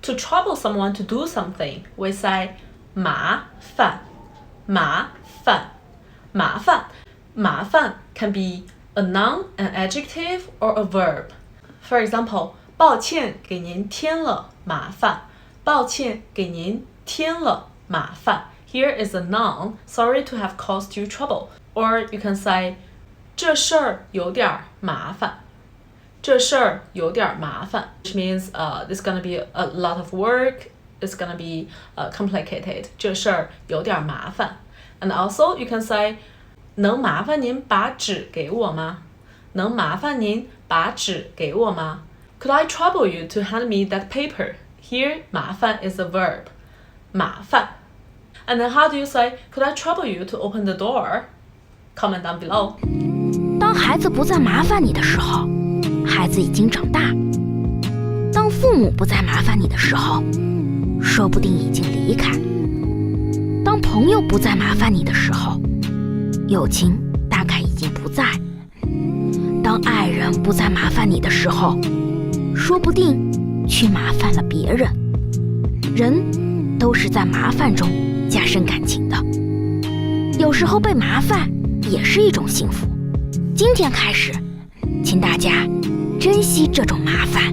To trouble someone to do something, we say 麻烦麻烦麻烦麻烦 can be a noun, an adjective, or a verb. For example, 抱歉给您添了麻烦抱歉给您添了麻烦 Here is a noun, sorry to have caused you trouble. Or you can say 这事儿有点麻烦这事儿有点麻烦 which means there's gonna be a lot of work, it's gonna be complicated. 这事儿有点麻烦 And also you can say 能麻烦您把纸给我吗能麻烦您把纸给我吗 Could I trouble you to hand me that paper? Here, 麻烦 is a verb. 麻烦 And then how do you say, could I trouble you to open the door? Comment down below. 当孩子不再麻烦你的时候，孩子已经长大；当父母不再麻烦你的时候，说不定已经离开；当朋友不再麻烦你的时候，友情大概已经不在；当爱人不再麻烦你的时候，说不定去麻烦了别人。人都是在麻烦中加深感情的，有时候被麻烦也是一种幸福。今天开始，请大家珍惜这种麻烦。